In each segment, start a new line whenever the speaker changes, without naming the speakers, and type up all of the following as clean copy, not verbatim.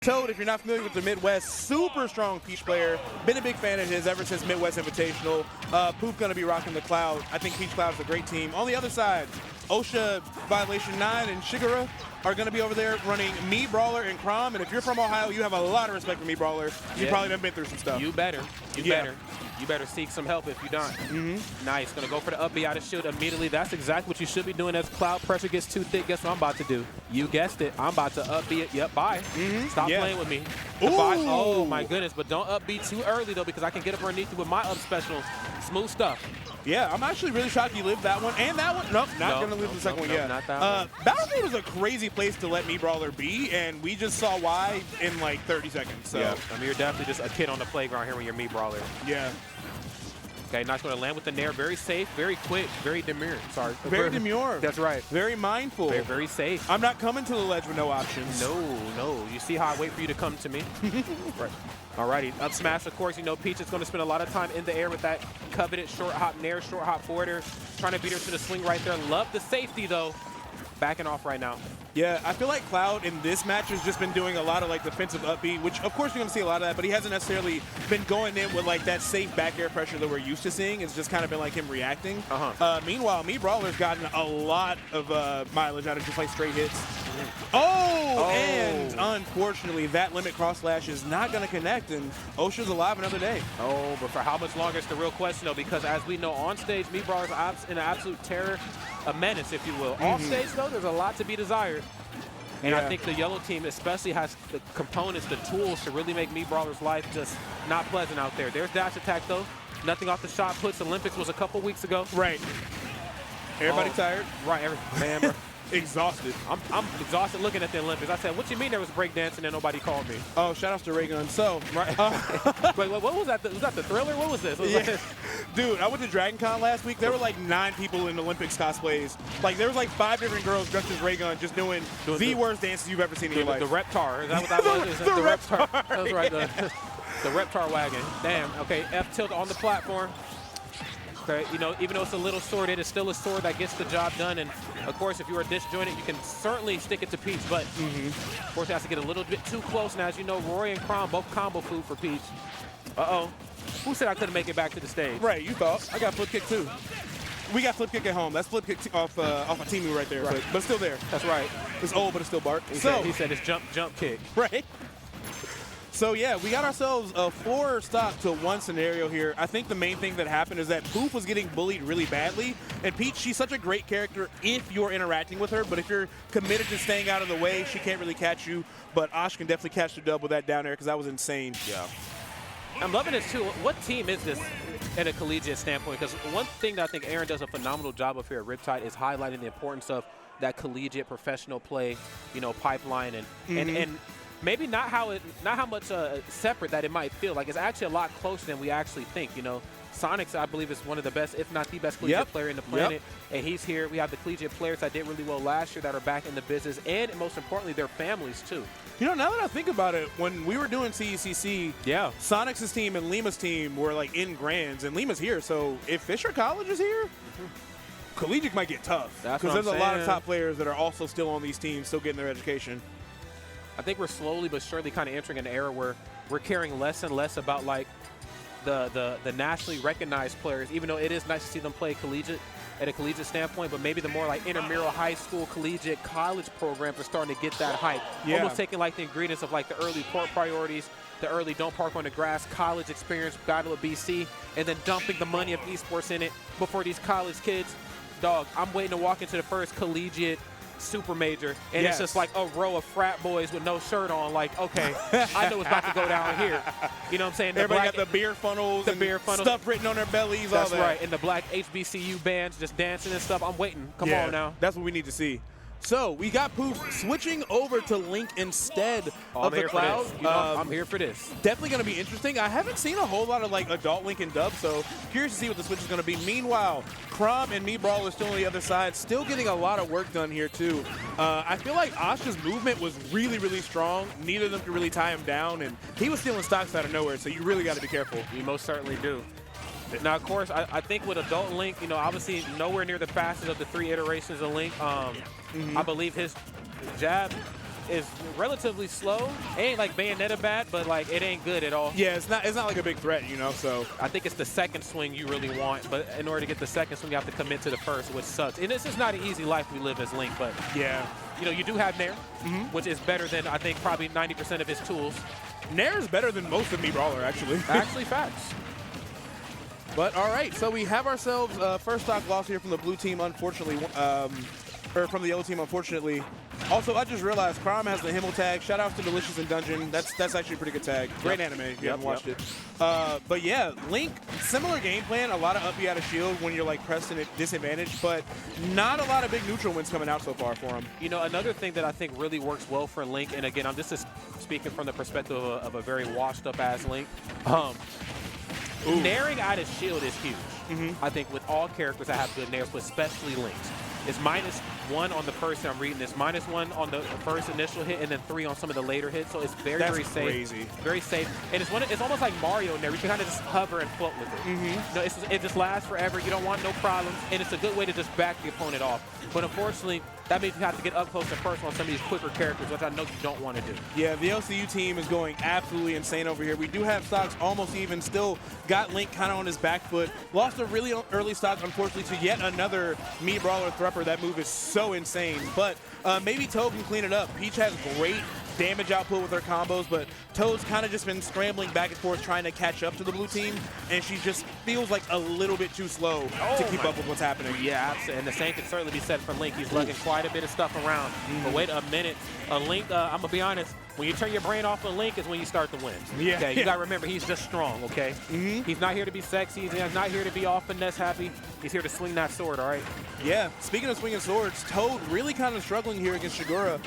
Toad, if you're not familiar with the Midwest, super strong Peach player. Been a big fan of his ever since Midwest Invitational. Poof gonna be rocking the Cloud. I think Peach Cloud is a great team. On the other side, OSHA, Violation 9, and Shigura are gonna be over there running Me Brawler and Crom. And if you're from Ohio, you have a lot of respect for Me Brawler. You probably done been through some stuff.
You better. You better seek some help if you don't. Nice. Gonna go for the up B out of shield immediately. That's exactly what you should be doing as Cloud pressure gets too thick. Guess what I'm about to do? You guessed it. I'm about to up B it. Yep, bye. Stop playing with me. Oh my goodness, but don't up B too early though, because I can get up underneath you with my up specials. Smooth stuff.
Yeah, I'm actually really shocked you lived that one and that one. Nope, not gonna live the second one yet.
Not that one.
Battlefield is a crazy place to let Me Brawler be, and we just saw why in like 30 seconds. So
yeah, I mean, you're definitely just a kid on the playground here when you're Me Brawler.
Yeah.
Okay, not going to land with the nair. Very safe, very quick, very demure. Sorry.
Very demure.
That's right.
Very mindful.
Very, very safe.
I'm not coming to the ledge with no options.
No. You see how I wait for you to come to me? Right. Alrighty, up smash, of course. You know, Peach is going to spend a lot of time in the air with that coveted short hop nair, short hop forwarder. Trying to beat her to the swing right there. Love the safety, though. Backing off right now.
Yeah, I feel like Cloud in this match has just been doing a lot of like defensive up B, which of course you're going to see a lot of that, but he hasn't necessarily been going in with like that safe back air pressure that we're used to seeing. It's just kind of been like him reacting. Meanwhile, Me Brawler's gotten a lot of mileage out of just like straight hits. And unfortunately, that limit cross slash is not going to connect, and OSHA's alive another day.
But for how much longer is the real question, though, because as we know, on stage, Me Brawler's in an absolute terror, a menace, if you will. Off stage, though, there's a lot to be desired. And I think the yellow team especially has the components, the tools to really make Me Brawler's life just not pleasant out there. There's dash attack, though. Nothing off the shot puts. Olympics was a couple weeks ago.
Right. Everybody tired?
Right. Man,
exhausted.
I'm exhausted looking at the Olympics. I said, what you mean there was breakdancing and nobody called me?
Oh, shout outs to Raygun. So,
right. Wait, what was that? Was that the Thriller? What was this?
Dude, I went to Dragon Con last week. There were like 9 people in Olympics cosplays. Like, there was like 5 different girls dressed as Raygun just doing the worst dances you've ever seen in your life.
The Reptar. Is that what that was?
The Reptar.
That was right. The Reptar wagon. Damn. Okay, F tilt on the platform. Okay, you know, even though it's a little sword, it is still a sword that gets the job done. And of course, if you are disjointed, you can certainly stick it to Peach. But of course, it has to get a little bit too close. Now, as you know, Rory and Crom both combo food for Peach. Who said I couldn't make it back to the stage?
Right, you thought. I got flip kick too. We got flip kick at home. That's flip kick off a Timu right there,
right.
But still there.
That's right.
It's old, but it's still bark.
He said it's jump kick.
Right. So yeah, we got ourselves a 4-stop to 1 scenario here. I think the main thing that happened is that Poof was getting bullied really badly, and Peach, she's such a great character if you're interacting with her, but if you're committed to staying out of the way, she can't really catch you. But Osh can definitely catch the dub with that down air because that was insane.
Yeah. I'm loving this too. What team is this at a collegiate standpoint? Because one thing that I think Aaron does a phenomenal job of here at Riptide is highlighting the importance of that collegiate professional play, you know, pipeline and maybe not how much separate that it might feel. Like, it's actually a lot closer than we actually think. You know, Sonics, I believe, is one of the best, if not the best collegiate player in the planet. And he's here. We have the collegiate players that did really well last year that are back in the business, and most importantly, their families too.
You know, now that I think about it, when we were doing CECC, Sonics' team and Lima's team were like in grands, and Lima's here. So if Fisher College is here, collegiate might get tough. Because there's a lot of top players that are also still on these teams, still getting their education.
I think we're slowly but surely kind of entering an era where we're caring less and less about like the nationally recognized players, even though it is nice to see them play collegiate at a collegiate standpoint, but maybe the more like intramural, high school, collegiate, college programs are starting to get that hype. Almost taking like the ingredients of like the early port priorities, the early don't park on the grass, college experience, Battle of BC, and then dumping the money of esports in it before these college kids. Dog, I'm waiting to walk into the first collegiate super major, and it's just like a row of frat boys with no shirt on. Like, okay, I know what's about to go down here. You know what I'm saying?
Everybody got the beer funnels, stuff written on their bellies.
That's
all that.
right. And the black HBCU bands just dancing and stuff. I'm waiting. Come on now.
That's what we need to see. So we got Poof switching over to Link instead of the Cloud.
I'm here for this.
Definitely going to be interesting. I haven't seen a whole lot of like adult Link and dub, so curious to see what the switch is going to be. Meanwhile, Crom and Me Brawler still on the other side, still getting a lot of work done here too. I feel like Osh's movement was really, really strong. Neither of them could really tie him down, and he was stealing stocks out of nowhere, so you really got to be careful.
You most certainly do. Now, of course, I think with adult Link, you know, obviously nowhere near the fastest of the 3 iterations of Link. I believe his jab is relatively slow. It ain't like Bayonetta bad, but like it ain't good at all.
Yeah, it's not like a big threat, you know. So
I think it's the second swing you really want, but in order to get the second swing, you have to commit to the first, which sucks. And this is not an easy life we live as Link, but
yeah,
you know, you do have Nair, which is better than I think probably 90% of his tools.
Nair is better than most of Mii Brawler, actually.
Actually, facts.
But all right, so we have ourselves first stock loss here from the blue team, unfortunately, or from the yellow team, unfortunately. Also, I just realized Crime has the Himmel tag. Shout out to Delicious in Dungeon. That's actually a pretty good tag. Great anime if you haven't watched it. But yeah, Link, similar game plan. A lot of up B out of shield when you're like pressed in a disadvantage, but not a lot of big neutral wins coming out so far for him.
You know, another thing that I think really works well for Link, and again, I'm just speaking from the perspective of a very washed up ass Link. Nairing out of shield is huge. I think with all characters that have good nairs, but especially Link's. It's -1 on the first I'm reading this, -1 on the first initial hit, and then 3 on some of the later hits. So it's very, very safe.
Crazy.
Very safe. And it's almost like Mario Nair. You can kind of just hover and float with it. No, it just lasts forever. You don't want no problems. And it's a good way to just back the opponent off. But unfortunately, that means you have to get up close and personal on some of these quicker characters, which I know you don't want to do.
Yeah, the LCU team is going absolutely insane over here. We do have stocks almost even, still got Link kind of on his back foot. Lost a really early stock, unfortunately, to yet another Mii Brawler Thrupper. That move is so insane. But maybe Toad can clean it up. Peach has great damage output with her combos, but Toad's kind of just been scrambling back and forth trying to catch up to the blue team, and she just feels like a little bit too slow to keep up with what's happening.
Yeah, absolutely. And the same can certainly be said for Link. He's lugging quite a bit of stuff around. But wait a minute. Link, I'm going to be honest, when you turn your brain off on Link is when you start to win.
Yeah.
Okay, you got to remember, he's just strong, okay? He's not here to be sexy. He's not here to be all finesse happy. He's here to swing that sword, all right?
Yeah, speaking of swinging swords, Toad really kind of struggling here against Shigura.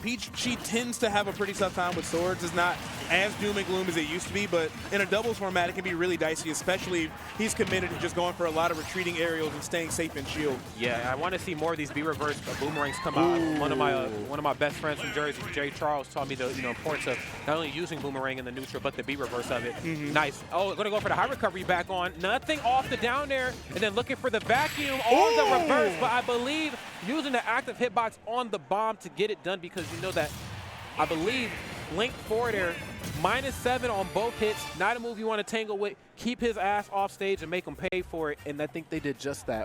Peach, she tends to have a pretty tough time with swords. It's not as doom and gloom as it used to be, but in a doubles format, it can be really dicey, especially if he's committed to just going for a lot of retreating aerials and staying safe in shield.
Yeah, I want to see more of these B-reverse boomerangs come out. One of my best friends from Jersey, Jay Charles, taught me the importance of not only using boomerang in the neutral, but the B-reverse of it. Nice. Oh, going to go for the high recovery back on. Nothing off the down there, and then looking for the vacuum on the reverse, but I believe using the active hitbox on the bomb to get it done, because you know that I believe Link forward air, -7 on both hits. Not a move you want to tangle with. Keep his ass off stage and make him pay for it, and I think they did just that.